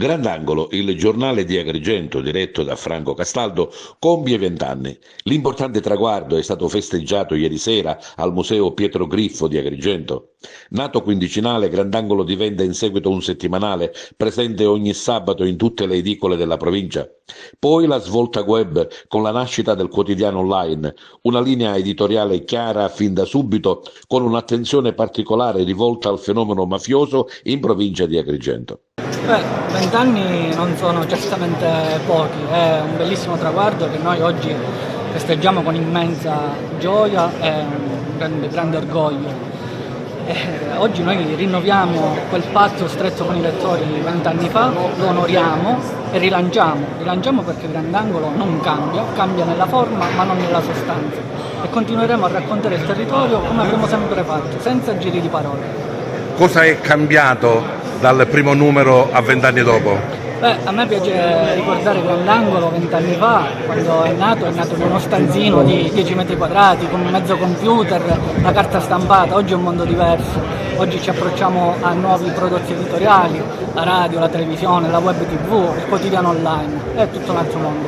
Grandangolo, il giornale di Agrigento diretto da Franco Castaldo, compie 20 anni. L'importante traguardo è stato festeggiato ieri sera al Museo Pietro Griffo di Agrigento. Nato quindicinale, Grandangolo diventa in seguito un settimanale, presente ogni sabato in tutte le edicole della provincia. Poi la svolta web con la nascita del quotidiano online, una linea editoriale chiara fin da subito, con un'attenzione particolare rivolta al fenomeno mafioso in provincia di Agrigento. 20 anni non sono certamente pochi, è un bellissimo traguardo che noi oggi festeggiamo con immensa gioia e un grande orgoglio. Oggi noi rinnoviamo quel patto stretto con i lettori 20 anni fa, lo onoriamo e rilanciamo perché Grandangolo non cambia nella forma ma non nella sostanza, e continueremo a raccontare il territorio come abbiamo sempre fatto, senza giri di parole. Cosa è cambiato dal primo numero a 20 anni dopo? A me piace ricordare Grandangolo 20 anni fa, quando è nato in uno stanzino di 10 metri quadrati, con mezzo computer, la carta stampata. Oggi è un mondo diverso, oggi ci approcciamo a nuovi prodotti editoriali, la radio, la televisione, la web tv, il quotidiano online, è tutto un altro mondo.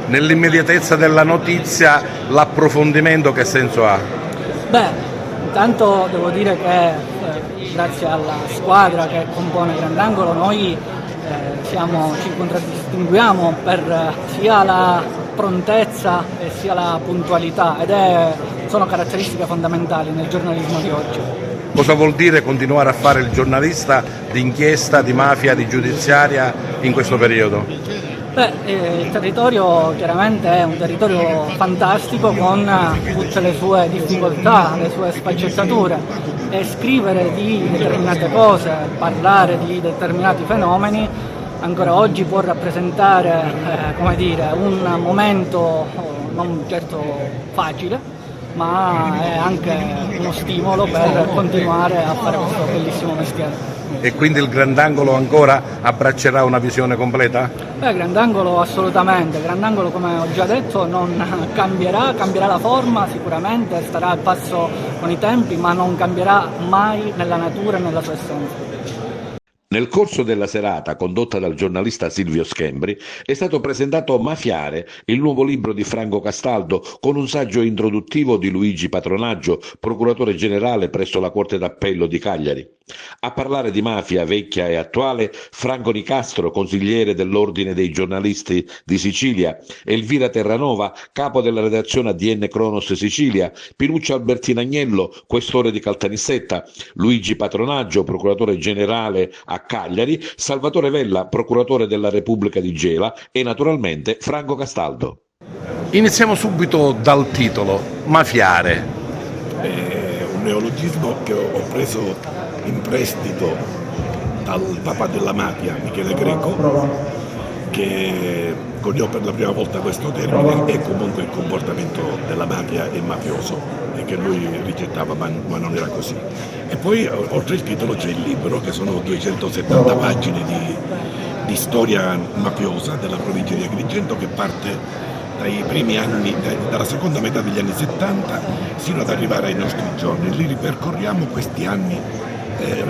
Nell'immediatezza della notizia, l'approfondimento che senso ha? Intanto devo dire che grazie alla squadra che compone Grandangolo noi ci contraddistinguiamo per sia la prontezza e sia la puntualità, sono caratteristiche fondamentali nel giornalismo di oggi. Cosa vuol dire continuare a fare il giornalista di inchiesta, di mafia, di giudiziaria in questo periodo? Il territorio chiaramente è un territorio fantastico con tutte le sue difficoltà, le sue sfaccettature, e scrivere di determinate cose, parlare di determinati fenomeni ancora oggi può rappresentare un momento non certo facile, ma è anche uno stimolo per continuare a fare questo bellissimo mestiere. E quindi il Grandangolo ancora abbraccerà una visione completa? Grandangolo assolutamente, Grandangolo come ho già detto non cambierà la forma sicuramente, starà al passo con i tempi, ma non cambierà mai nella natura e nella sua essenza. Nel corso della serata, condotta dal giornalista Silvio Schembri, è stato presentato Mafiare, il nuovo libro di Franco Castaldo, con un saggio introduttivo di Luigi Patronaggio, procuratore generale presso la Corte d'Appello di Cagliari. A parlare di mafia vecchia e attuale, Franco Nicastro, consigliere dell'Ordine dei giornalisti di Sicilia, Elvira Terranova, capo della redazione ADN Cronos Sicilia, Pinuccio Albertino Agnello, questore di Caltanissetta, Luigi Patronaggio, procuratore generale a Cagliari, Salvatore Vella, procuratore della Repubblica di Gela, e naturalmente Franco Castaldo. Iniziamo subito dal titolo, Mafiare. È un neologismo che ho preso in prestito dal papà della mafia, Michele Greco, che coniò per la prima volta questo termine, e comunque il comportamento della mafia è mafioso e che lui rigettava, ma non era così. E poi oltre il titolo c'è il libro, che sono 270 pagine di storia mafiosa della provincia di Agrigento, che parte dai primi anni, dalla seconda metà degli anni 70 sino ad arrivare ai nostri giorni. Lì ripercorriamo questi anni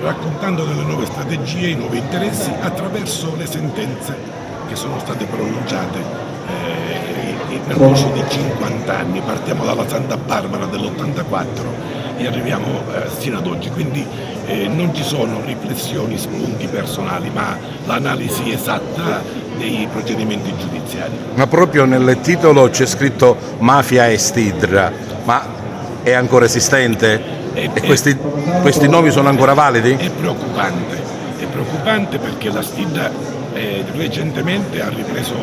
raccontando delle nuove strategie, i nuovi interessi attraverso le sentenze che sono state pronunciate nel corso di 50 anni. Partiamo dalla Santa Barbara dell'84 e arriviamo sino ad oggi, quindi non ci sono riflessioni, spunti personali, ma l'analisi esatta dei procedimenti giudiziari. Ma proprio nel titolo c'è scritto Mafia e Stidra, ma è ancora esistente? E questi nomi sono ancora validi? È preoccupante perché la Stidra recentemente ha ripreso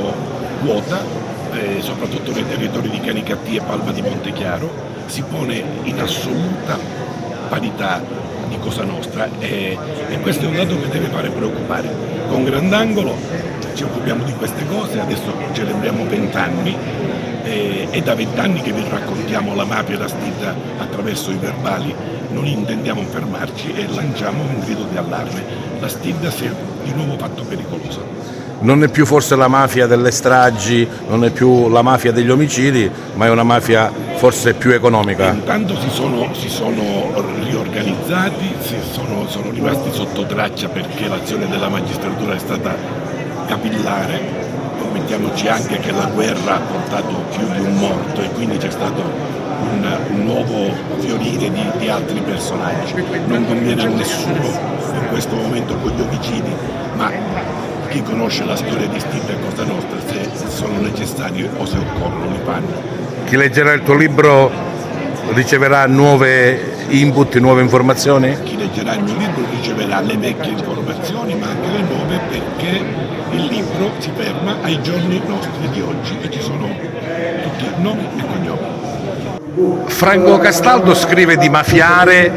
quota, soprattutto nei territori di Canicattì e Palma di Montechiaro, si pone in assoluta parità di Cosa Nostra, e questo è un dato che deve fare preoccupare. Con Grandangolo ci occupiamo di queste cose, adesso celebriamo 20 anni, è da 20 anni che vi raccontiamo la mafia e la Stidra attraverso i verbali, non intendiamo fermarci e lanciamo un grido di allarme. La Stidra si è di nuovo fatto pericolosa. Non è più forse la mafia delle stragi, non è più la mafia degli omicidi, ma è una mafia forse più economica. Intanto si sono riorganizzati, sono rimasti sotto traccia perché l'azione della magistratura è stata capillare, mettiamoci anche che la guerra ha portato più di un morto e quindi c'è stato un nuovo fiorire di altri personaggi. Non conviene a nessuno in questo momento con gli omicidi, ma chi conosce la storia di Stidra e Cosa Nostra, se sono necessari o se occorrono, li fanno. Chi leggerà il tuo libro riceverà nuove input, nuove informazioni? Chi leggerà il mio libro riceverà le vecchie informazioni ma anche le nuove, perché il libro si ferma ai giorni nostri di oggi e ci sono tutti nomi e cognomi. Franco Castaldo scrive di mafiare,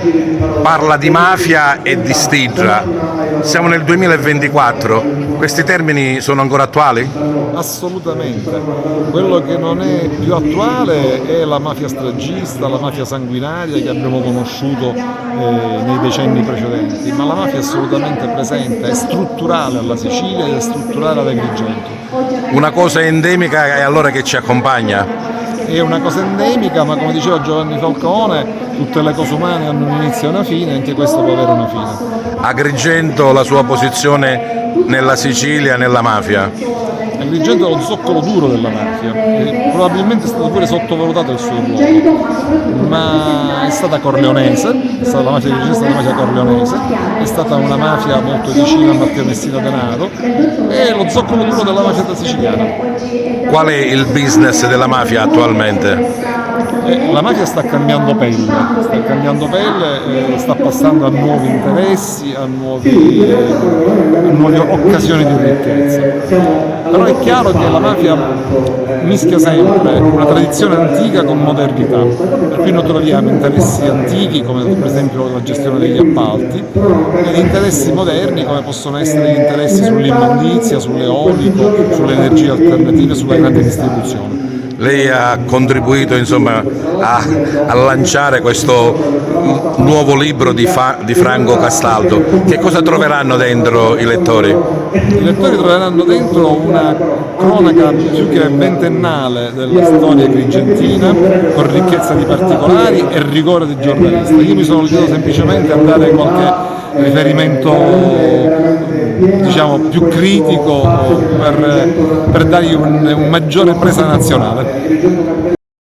parla di mafia e di Stidra. Siamo nel 2024, questi termini sono ancora attuali? Assolutamente. Quello che non è più attuale è la mafia stragista, la mafia sanguinaria che abbiamo conosciuto nei decenni precedenti, ma la mafia è assolutamente presente, è strutturale alla Sicilia ed è strutturale ad Agrigento. Una cosa endemica e allora che ci accompagna? È una cosa endemica, ma come diceva Giovanni Falcone, tutte le cose umane hanno un inizio e una fine, anche questo può avere una fine. Agrigento, la sua posizione nella Sicilia, nella mafia? Agrigento è lo zoccolo duro della mafia e probabilmente è stato pure sottovalutato il suo ruolo, ma è stata corleonese, la mafia di Agrigento è stata una mafia corleonese, è stata una mafia molto vicina a Matteo Messina Denaro, è lo zoccolo duro della mafia siciliana. Qual è il business della mafia attualmente? La mafia sta cambiando pelle, sta passando a nuovi interessi, a nuove occasioni di ricchezza. Però è chiaro che la mafia mischia sempre una tradizione antica con modernità, per cui noi troviamo interessi antichi come per esempio la gestione degli appalti ed interessi moderni come possono essere gli interessi sull'immondizia, sull'eolico, sulle energie alternative, sulla grande distribuzione. Lei ha contribuito insomma a lanciare questo nuovo libro di Franco Castaldo. Che cosa troveranno dentro i lettori? I lettori troveranno dentro una cronaca più che ventennale della storia agrigentina, con ricchezza di particolari e rigore di giornalista. Io mi sono limitato semplicemente a dare qualche riferimento diciamo più critico per dargli un maggiore presa nazionale.